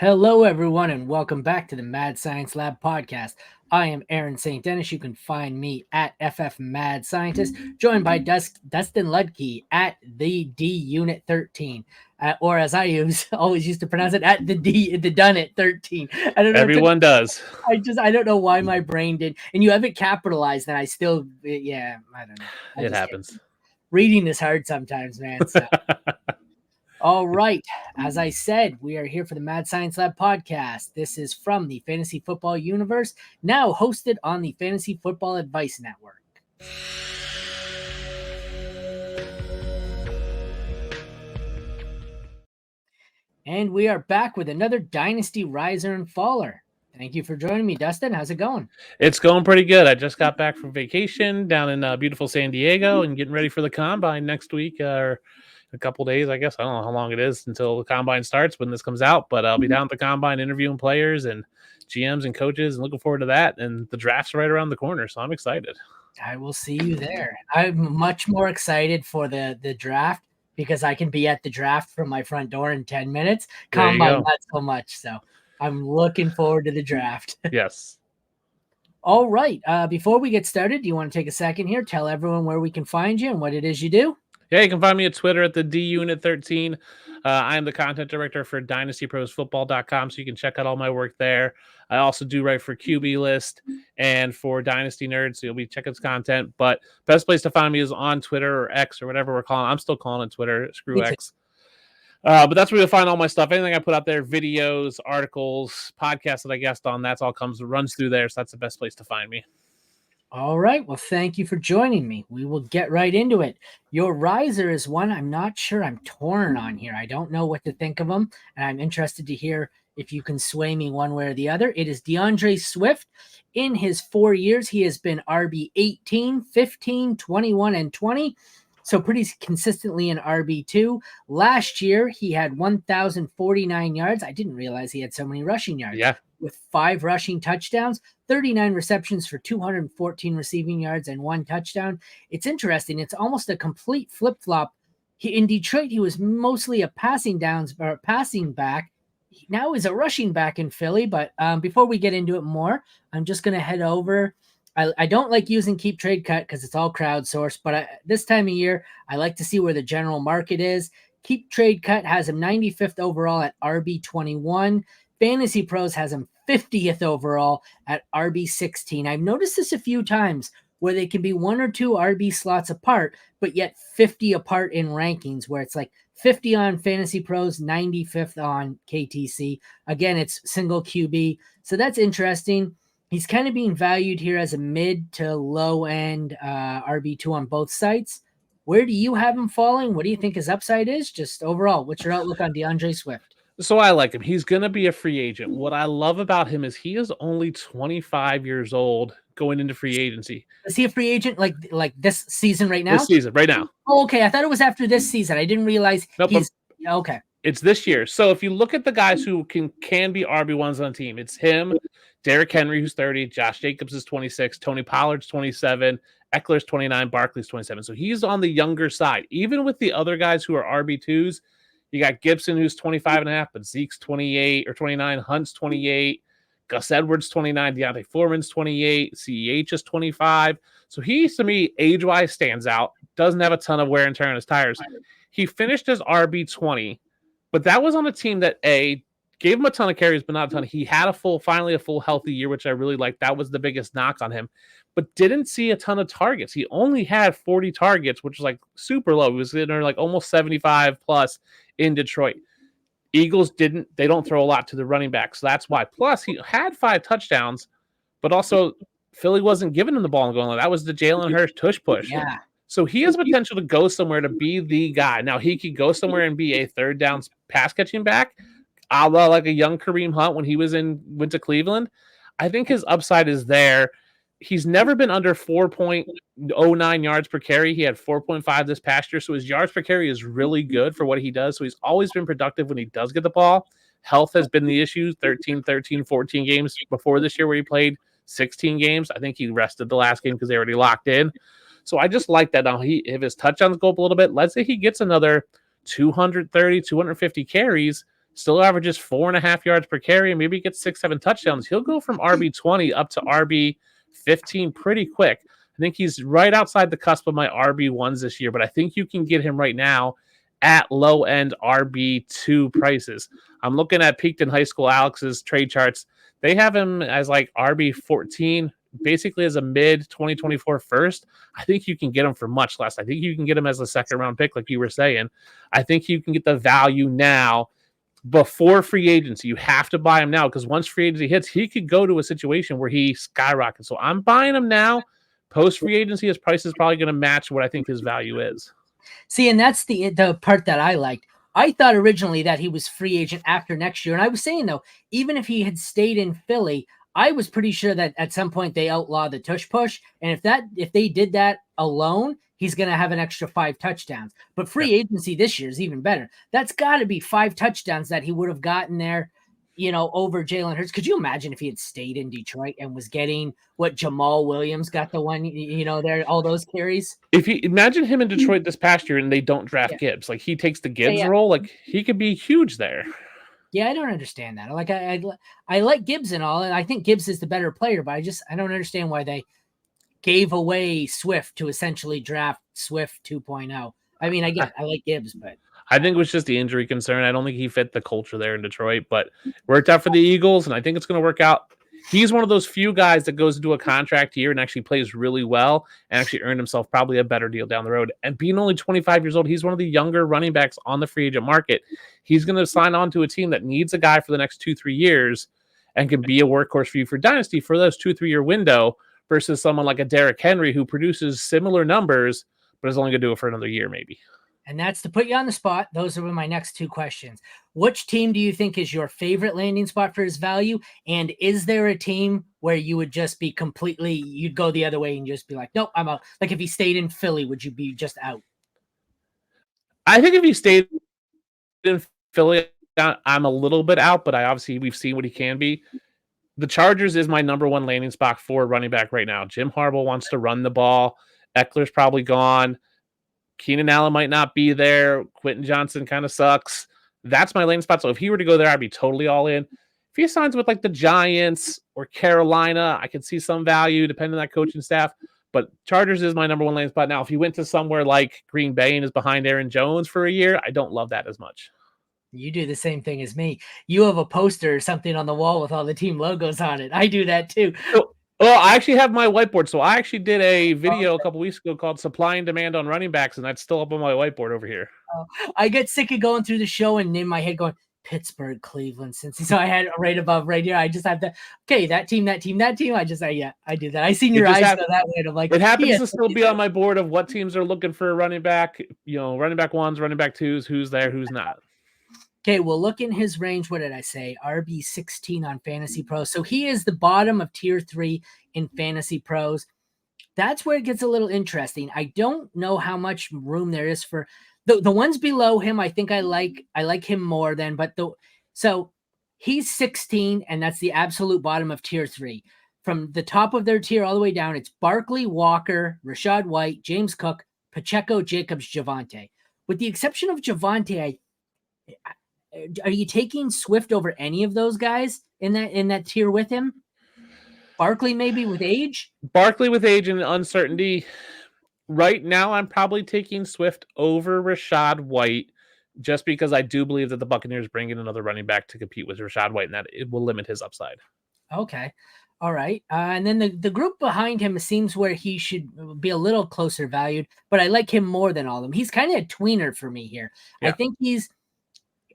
Hello, everyone, and welcome back to the Mad Science Lab podcast. I am Aaron St. Denis. You can find me at FF Mad Scientist, joined by Dustin Ludke at the D Unit 13, or as always used to pronounce it, at the Done at 13. I don't know. Everyone does. I don't know why my brain did, and you have it capitalized, and I still, yeah, I don't know. It happens. Reading is hard sometimes, man. So. All right. As I said, we are here for the Mad Science Lab podcast. This is from the Fantasy Football Universe, now hosted on the Fantasy Football Advice Network. And we are back with another Dynasty Riser and Faller. Thank you for joining me, Dustin. How's it going? It's going pretty good. I just got back from vacation down in beautiful San Diego and getting ready for the combine next week or a couple days, I guess. I don't know how long it is until the combine starts when this comes out, but I'll be down at the combine interviewing players and GMs and coaches and looking forward to that. And the draft's right around the corner, so I'm excited. I will see you there. I'm much more excited for the draft because I can be at the draft from my front door in 10 minutes. Combine, not so much. So I'm looking forward to the draft. Yes. All right. Before we get started, do you want to take a second here? Tell everyone where we can find you and what it is you do? Yeah, you can find me at Twitter at the DUnit13. I am the content director for dynastyprosfootball.com, so you can check out all my work there. I also do write for QB List and for Dynasty Nerds, so you'll be checking his content. But best place to find me is on Twitter or X or whatever we're calling it. I'm still calling it Twitter. Screw X. But that's where you'll find all my stuff. Anything I put out there, videos, articles, podcasts that I guest on, that's all runs through there. So that's the best place to find me. All right. Well, thank you for joining me. We will get right into it. Your riser is one I'm not sure I'm torn on here. I don't know what to think of him, and I'm interested to hear if you can sway me one way or the other. It is DeAndre Swift. In his 4 years, he has been RB 18, 15, 21, and 20. So pretty consistently in RB2. Last year, he had 1,049 yards. I didn't realize he had so many rushing yards. Yeah. With 5 rushing touchdowns, 39 receptions for 214 receiving yards and 1 touchdown. It's interesting. It's almost a complete flip-flop. In Detroit, he was mostly a passing back. Now he's a rushing back in Philly. But before we get into it more, I'm just going to head over. I don't like using Keep Trade Cut because it's all crowdsourced, but this time of year, I like to see where the general market is. Keep Trade Cut has him 95th overall at RB21. Fantasy Pros has him 50th overall at RB16. I've noticed this a few times where they can be 1 or 2 RB slots apart, but yet 50 apart in rankings, where it's like 50 on Fantasy Pros, 95th on KTC. Again, it's single QB. So that's interesting. He's kind of being valued here as a mid to low end RB2 on both sites. Where do you have him falling? What do you think his upside is? Just overall, what's your outlook on DeAndre Swift? So I like him. He's going to be a free agent. What I love about him is he is only 25 years old going into free agency. Is he a free agent like this season right now? This season, right now. Oh, okay. I thought it was after this season. I didn't realize he's okay. It's this year. So if you look at the guys who can be RB1s on the team, it's him, Derrick Henry, who's 30, Josh Jacobs is 26, Tony Pollard's 27, Eckler's 29, Barkley's 27. So he's on the younger side. Even with the other guys who are RB2s, you got Gibson, who's 25 and a half, but Zeke's 28 or 29, Hunt's 28, Gus Edwards 29, Deontay Foreman's 28, CEH is 25. So he, to me, age-wise stands out. Doesn't have a ton of wear and tear on his tires. He finished as RB20, but that was on a team that, gave him a ton of carries, but not a ton. He had finally a full healthy year, which I really liked. That was the biggest knock on him, but didn't see a ton of targets. He only had 40 targets, which was like super low. He was in there like almost 75 plus in Detroit. Eagles they don't throw a lot to the running back, so that's why. Plus, he had 5 touchdowns, but also Philly wasn't giving him the ball and going. That was the Jalen Hurts tush push. Yeah. So he has potential to go somewhere to be the guy. Now, he could go somewhere and be a third down pass catching back, a la like a young Kareem Hunt when he went to Cleveland. I think his upside is there. He's never been under 4.09 yards per carry. He had 4.5 this past year, so his yards per carry is really good for what he does. So he's always been productive when he does get the ball. Health has been the issue, 13, 14 games before this year where he played 16 games. I think he rested the last game because they already locked in. So I just like that. Now, if his touchdowns go up a little bit, let's say he gets another 230, 250 carries, still averages 4.5 yards per carry, and maybe he gets 6-7 touchdowns. He'll go from RB20 up to RB15 pretty quick. I think he's right outside the cusp of my RB1s this year, but I think you can get him right now at low-end RB2 prices. I'm looking at Peaked in High School Alex's trade charts. They have him as like RB14, basically as a mid-2024 first. I think you can get him for much less. I think you can get him as a second-round pick, like you were saying. I think you can get the value now before free agency. You have to buy him now because once free agency hits, he could go to a situation where he skyrockets. So I'm buying him now. Post free agency, his price is probably going to match what I think his value is. See, and that's the part that I liked. I thought originally that he was free agent after next year. And I was saying, though, even if he had stayed in Philly, I was pretty sure that at some point they outlaw the tush push. And if they did that alone, he's going to have an extra 5 touchdowns. But free agency this year is even better. That's got to be 5 touchdowns that he would have gotten there, over Jalen Hurts. Could you imagine if he had stayed in Detroit and was getting what Jamal Williams got the one, there, all those carries? If you imagine him in Detroit this past year and they don't draft Gibbs, like he takes the Gibbs role, like he could be huge there. Yeah, I don't understand that. Like I like Gibbs and all, and I think Gibbs is the better player, but I don't understand why they gave away Swift to essentially draft Swift 2.0. I mean, I like Gibbs, but I think it was just the injury concern. I don't think he fit the culture there in Detroit, but worked out for the Eagles, and I think it's going to work out. He's one of those few guys that goes into a contract year and actually plays really well and actually earned himself probably a better deal down the road. And being only 25 years old, he's one of the younger running backs on the free agent market. He's going to sign on to a team that needs a guy for the next 2-3 years and can be a workhorse for you for Dynasty for those 2-3 year window versus someone like a Derrick Henry who produces similar numbers but is only going to do it for another year maybe. And that's to put you on the spot. Those are my next 2 questions. Which team do you think is your favorite landing spot for his value? And is there a team where you would just be you'd go the other way and just be like, nope, I'm out. Like if he stayed in Philly, would you be just out? I think if he stayed in Philly, I'm a little bit out, but we've seen what he can be. The Chargers is my number 1 landing spot for running back right now. Jim Harbaugh wants to run the ball. Eckler's probably gone. Keenan Allen might not be there. Quentin Johnson kind of sucks. That's my landing spot. So if he were to go there, I'd be totally all in. If he signs with like the Giants or Carolina, I could see some value depending on that coaching staff. But Chargers is my number 1 landing spot. Now, if he went to somewhere like Green Bay and is behind Aaron Jones for a year, I don't love that as much. You do the same thing as me. You have a poster or something on the wall with all the team logos on it. I do that too. Well, I actually have my whiteboard. So I actually did a video a couple weeks ago called Supply and Demand on Running Backs, and that's still up on my whiteboard over here. I get sick of going through the show and in my head going, Pittsburgh, Cleveland, Cincy. So I had it right above, right here. I just have to, that team. I do that. I seen your eyes go that way. And I'm like, it happens to still be on my board of what teams are looking for a running back, running back 1s, running back 2s, who's there, who's not. Okay, well, look in his range. What did I say? RB16 on Fantasy Pros. So he is the bottom of tier 3 in Fantasy Pros. That's where it gets a little interesting. I don't know how much room there is for the ones below him. I think I like him more than, so he's 16, and that's the absolute bottom of tier 3. From the top of their tier all the way down, it's Barkley, Walker, Rashad White, James Cook, Pacheco, Jacobs, Javonte. With the exception of Javonte, are you taking Swift over any of those guys in that tier with him? Barkley maybe with age? Barkley with age and uncertainty. Right now, I'm probably taking Swift over Rashad White just because I do believe that the Buccaneers bring in another running back to compete with Rashad White and that it will limit his upside. Okay. All right. And then the group behind him seems where he should be a little closer valued, but I like him more than all of them. He's kind of a tweener for me here. Yeah.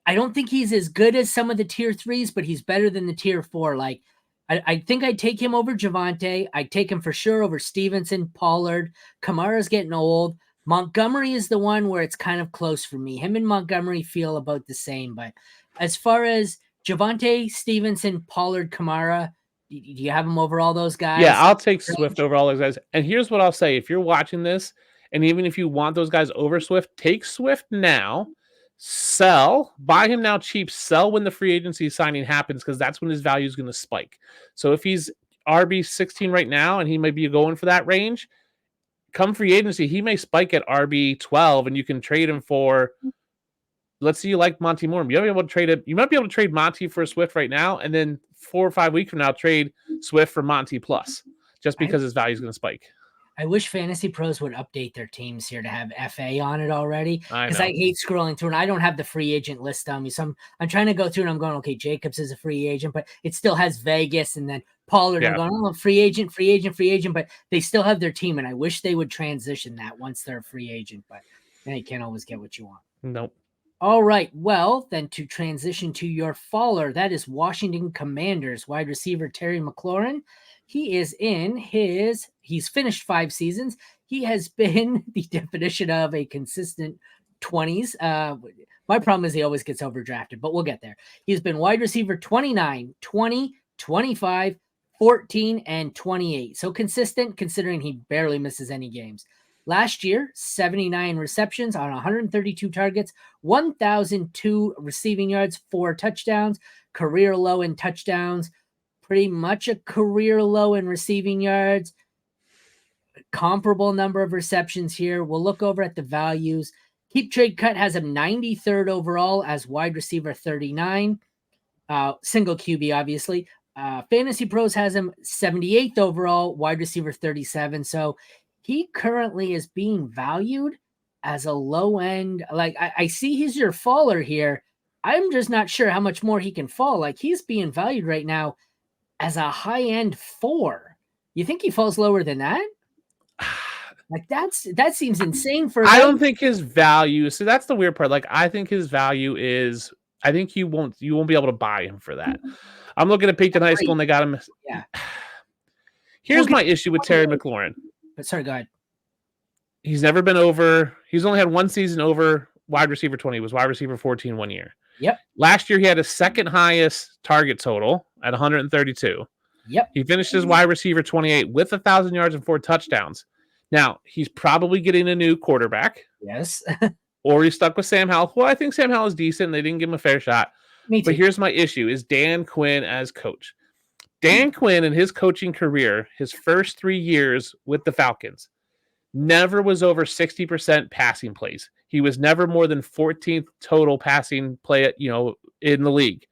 I don't think he's as good as some of the tier 3s, but he's better than the tier 4. Like, I think I'd take him over Javonte. I'd take him for sure over Stevenson, Pollard. Kamara's getting old. Montgomery is the one where it's kind of close for me. Him and Montgomery feel about the same. But as far as Javonte, Stevenson, Pollard, Kamara, do you have them over all those guys? Yeah, I'll take Swift over all those guys. And here's what I'll say. If you're watching this, and even if you want those guys over Swift, take Swift now. Sell, buy him now cheap, sell when the free agency signing happens because that's when his value is going to spike. So if he's RB16 right now and he might be going for that range, come free agency, he may spike at RB12 and you can trade him for let's say you like Monty Moore. You might be able to trade it. You might be able to trade Monty for Swift right now, and then 4 or 5 weeks from now, trade Swift for Monty plus, just because his value is going to spike. I wish Fantasy Pros would update their teams here to have FA on it already, because I hate scrolling through, and I don't have the free agent list on me. So I'm trying to go through, and I'm going, okay, Jacobs is a free agent, but it still has Vegas, and then Pollard. Yeah. I'm going, oh, free agent, but they still have their team, and I wish they would transition that once they're a free agent, but then you can't always get what you want. Nope. All right, well, then to transition to your faller, that is Washington Commanders wide receiver Terry McLaurin. He's finished 5 seasons. He has been the definition of a consistent 20s. My problem is he always gets overdrafted, but we'll get there. He's been wide receiver 29, 20, 25, 14, and 28. So consistent considering he barely misses any games. Last year, 79 receptions on 132 targets, 1,002 receiving yards, 4 touchdowns, career low in touchdowns, pretty much a career low in receiving yards, comparable number of receptions here. We'll look over at the values. Keep Trade Cut has him 93rd overall as wide receiver 39, single QB, obviously. Fantasy Pros has him 78th overall, wide receiver 37. So he currently is being valued as a low end. Like I see he's your faller here. I'm just not sure how much more he can fall. Like he's being valued right now as a high end 4. You think he falls lower than that? Like that seems insane for. I don't think his value. So that's the weird part. Like I think his value is. I think you won't be able to buy him for that. I'm looking at Peyton High School and they got him. Yeah. Here's my issue with Terry McLaurin. But sorry, go ahead. He's never been over. He's only had 1 season over wide receiver 20. He was wide receiver 14 1 year. Yep. Last year he had a second highest target total at 132. Yep. He finished as wide receiver 28 with 1,000 yards and 4 touchdowns. Now he's probably getting a new quarterback. Yes. Or he's stuck with Sam Howell. Well, I think Sam Howell is decent. They didn't give him a fair shot. Me too. But here's my issue: is Dan Quinn as coach. Dan Quinn in his coaching career, his first 3 years with the Falcons, never was over 60% passing plays. He was never more than 14th total passing play, in the league.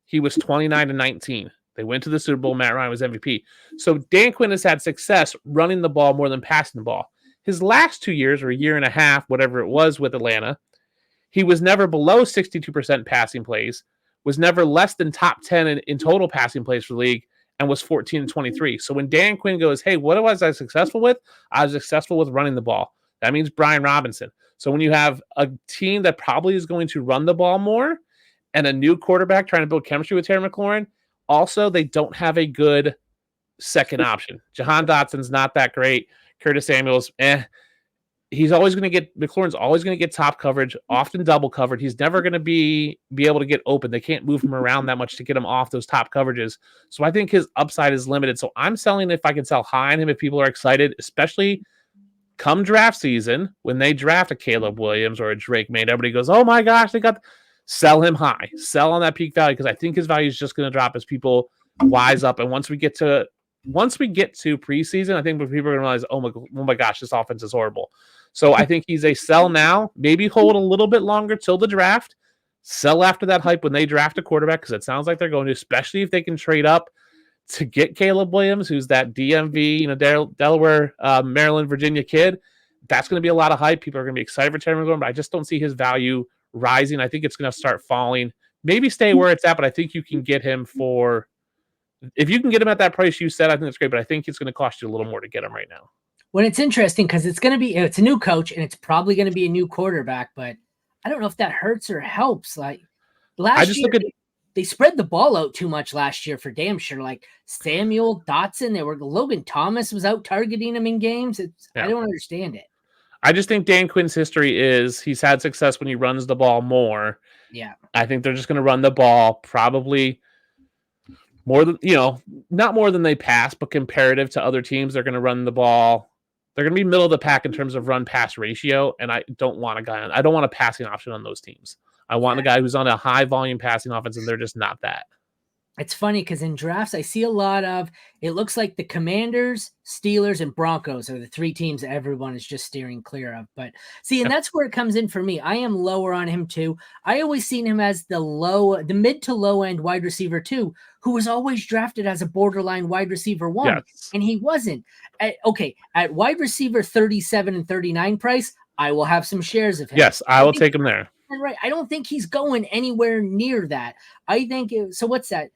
He was 29-19. They went to the Super Bowl. Matt Ryan was MVP. So Dan Quinn has had success running the ball more than passing the ball. His last 2 years, or a year and a half, whatever it was with Atlanta, he was never below 62% passing plays, was never less than top 10 in total passing plays for the league, and was 14-23. So when Dan Quinn goes, hey, what was I successful with? I was successful with running the ball. That means Brian Robinson. So when you have a team that probably is going to run the ball more and a new quarterback trying to build chemistry with Terry McLaurin, also they don't have a good second option. Jahan Dotson's not that great. Curtis Samuel's, McLaurin's always going to get top coverage, often double covered. He's never going to be able to get open. They can't move him around that much to get him off those top coverages. So I think his upside is limited. So I'm selling if I can sell high on him if people are excited, especially come draft season when they draft a Caleb Williams or a Drake May. Everybody goes, oh my gosh, sell him high, sell on that peak value, because I think his value is just going to drop as people wise up. And once we get to preseason, I think people are going to realize, oh my gosh, this offense is horrible. So I think he's a sell now, maybe hold a little bit longer till the draft, sell after that hype when they draft a quarterback, because it sounds like they're going to, especially if they can trade up to get Caleb Williams, who's that DMV, Delaware, Maryland, Virginia kid. That's going to be a lot of hype. People are going to be excited for Terry McLaurin, but I just don't see his value rising. I think it's going to start falling, maybe stay where it's at, but I think you can get him if you can get him at that price you said, I think that's great, but I think it's going to cost you a little more to get him right now. Well, it's interesting because it's a new coach and it's probably going to be a new quarterback, but I don't know if that hurts or helps. Like last year, they spread the ball out too much last year for damn sure. Like Samuel, Dotson, Logan Thomas was out targeting him in games. I don't understand it. I just think Dan Quinn's history is he's had success when he runs the ball more. Yeah. I think they're just going to run the ball probably more than, not more than they pass, but comparative to other teams, they're going to run the ball. They're going to be middle of the pack in terms of run pass ratio. And I don't want a passing option on those teams. I want a guy who's on a high volume passing offense, and they're just not that. It's funny because in drafts, I see a lot of it looks like the Commanders, Steelers, and Broncos are the three teams that everyone is just steering clear of. But see, and that's where it comes in for me. I am lower on him too. I always seen him as the mid to low end wide receiver too, who was always drafted as a borderline wide receiver one, Yes. and he wasn't. At wide receiver 37 and 39 price, I will have some shares of him. Yes, I will take him there. Right. I don't think he's going anywhere near that. I think so. What's that?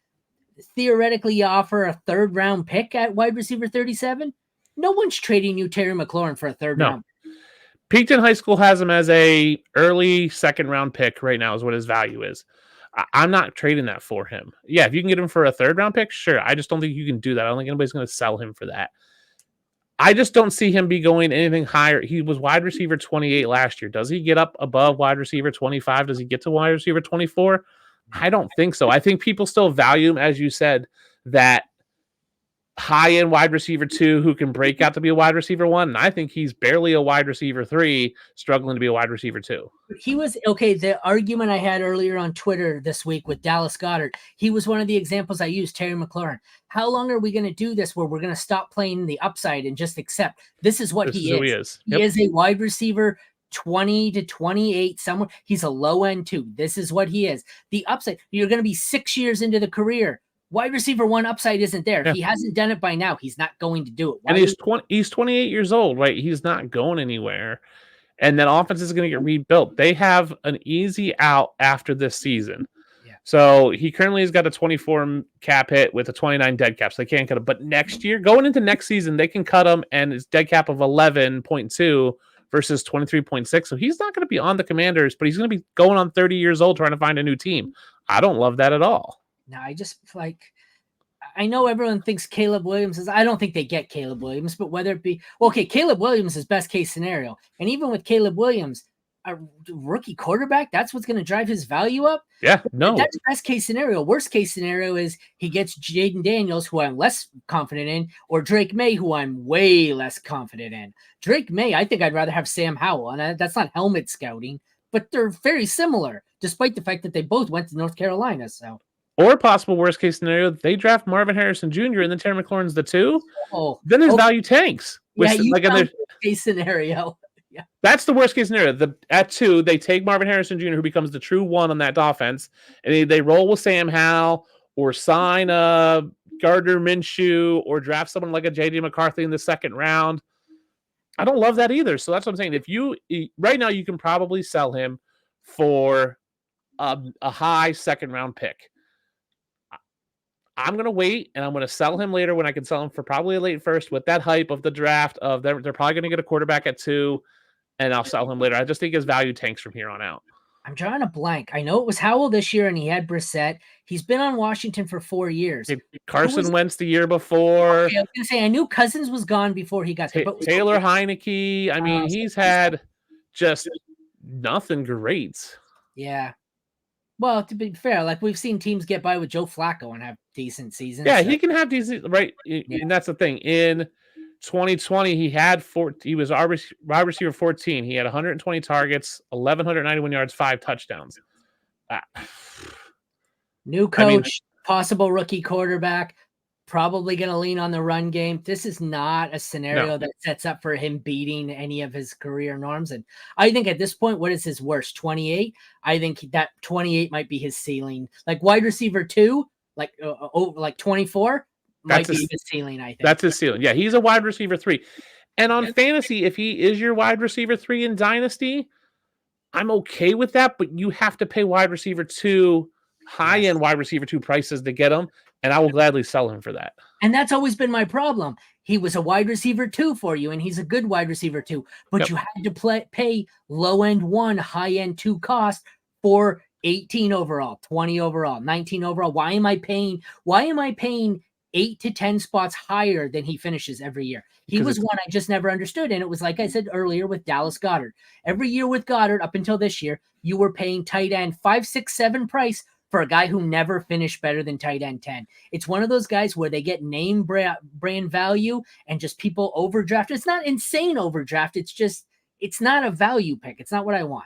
Theoretically, you offer a third round pick at wide receiver 37. No one's trading you Terry McLaurin for a third round. Peakton High School has him as a early second round pick right now is what his value is. I'm not trading that for him. Yeah, if you can get him for a third round pick, sure. I just don't think you can do that. I don't think anybody's going to sell him for that. I just don't see him be going anything higher. He was wide receiver 28 last year. Does he get up above wide receiver 25? Does he get to wide receiver 24? I don't think so. I think people still value him, as you said, that high-end wide receiver 2 who can break out to be a wide receiver 1. And I think he's barely a wide receiver 3, struggling to be a wide receiver 2. He was, okay, the argument I had earlier on Twitter this week with Dallas Goedert, he was one of the examples I used, Terry McLaurin. How long are we going to do this where we're going to stop playing the upside and just accept this is what he is? He is a wide receiver 20 to 28 somewhere. He's a low end too. This is what he is. The upside, you're going to be 6 years into the career. Wide receiver 1 upside isn't there. If he hasn't done it by now, he's not going to do it. And he's 28 years old, right? He's not going anywhere. And that offense is going to get rebuilt. They have an easy out after this season. Yeah. So he currently has got a 24 cap hit with a 29 dead cap. So they can't cut him. But next year, going into next season, they can cut him and it's dead cap of 11.2 versus 23.6. So he's not going to be on the Commanders, but he's going to be going on 30 years old trying to find a new team. I don't love that at all. No, I just I know everyone thinks Caleb Williams is, I don't think they get Caleb Williams, but whether it be, Caleb Williams is best case scenario. And even with Caleb Williams, a rookie quarterback, that's what's going to drive his value up. Yeah, no. That's best case scenario. Worst case scenario is he gets Jaden Daniels, who I'm less confident in, or Drake May, who I'm way less confident in. Drake May, I think I'd rather have Sam Howell. And that's not helmet scouting, but they're very similar, despite the fact that they both went to North Carolina. So. Or possible worst case scenario, they draft Marvin Harrison Jr. and then Terry McLaurin's the 2. Then his value tanks. Worst case scenario. Yeah. That's the worst case scenario. At 2, they take Marvin Harrison Jr., who becomes the true 1 on that offense, and they roll with Sam Howell or sign a Gardner Minshew or draft someone like a J.J. McCarthy in the second round. I don't love that either. So that's what I'm saying. If you right now, you can probably sell him for a high second round pick. I'm going to wait, and I'm going to sell him later when I can sell him for probably a late first with that hype of the draft of they're probably going to get a quarterback at 2, and I'll sell him later. I just think his value tanks from here on out. I'm drawing a blank. I know it was Howell this year, and he had Brissett. He's been on Washington for 4 years. Carson Wentz the year before. Okay, I was going to say, I knew Cousins was gone before he got there. Taylor Heineke. I mean, he's had just nothing great. Yeah. Well, to be fair, like we've seen teams get by with Joe Flacco and have decent seasons. Yeah, so. He can have decent, right? Yeah. And that's the thing. In 2020, he was wide receiver 14. He had 120 targets, 1,191 yards, 5 touchdowns. New coach, possible rookie quarterback, probably going to lean on the run game. This is not a scenario that sets up for him beating any of his career norms. And I think at this point, what is his worst? 28? I think that 28 might be his ceiling. Like wide receiver 2, like 24 might be his ceiling, I think. That's his ceiling. Yeah, he's a wide receiver 3. And on fantasy, if he is your wide receiver 3 in Dynasty, I'm okay with that, but you have to pay wide receiver 2, high-end wide receiver 2 prices to get him. And I will gladly sell him for that. And that's always been my problem. He was a wide receiver 2 for you, and he's a good wide receiver 2. But you had to pay low-end 1, high-end 2 cost for 18 overall, 20 overall, 19 overall. Why am I paying 8 to 10 spots higher than he finishes every year? He was one I just never understood. And it was like I said earlier with Dallas Goedert. Every year with Goedert up until this year, you were paying tight end 5, 6, 7 price for a guy who never finished better than tight end 10. It's one of those guys where they get name brand value and just people overdraft. It's not insane overdraft. It's not a value pick. It's not what I want.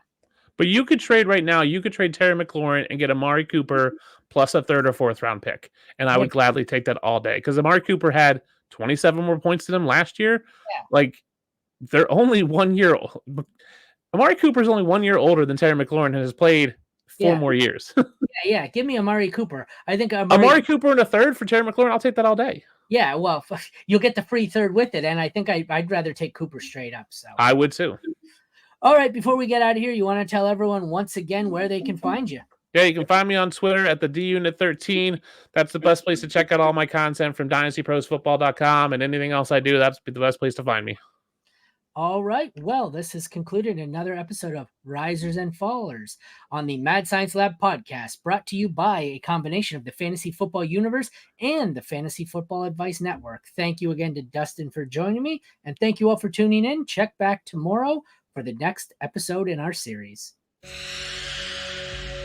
But you could trade right now. You could trade Terry McLaurin and get Amari Cooper plus a third or fourth round pick. And I would gladly take that all day because Amari Cooper had 27 more points than him last year. Yeah. Like, they're only 1 year old. Amari Cooper is only 1 year older than Terry McLaurin and has played 4 more years. Yeah. Give me Amari Cooper. I think Amari Cooper in a third for Terry McLaurin, I'll take that all day. Yeah, well, you'll get the free third with it, and I think I'd rather take Cooper straight up. So I would too. All right, before we get out of here, you want to tell everyone once again where they can find you? Yeah, you can find me on Twitter at the DUnit13. That's the best place to check out all my content from dynastyprosfootball.com, and anything else I do, that's the best place to find me. All right. Well, this has concluded another episode of Risers and Fallers on the Mad Science Lab podcast, brought to you by a combination of the Fantasy Football Universe and the Fantasy Football Advice Network. Thank you again to Dustin for joining me, and thank you all for tuning in. Check back tomorrow for the next episode in our series.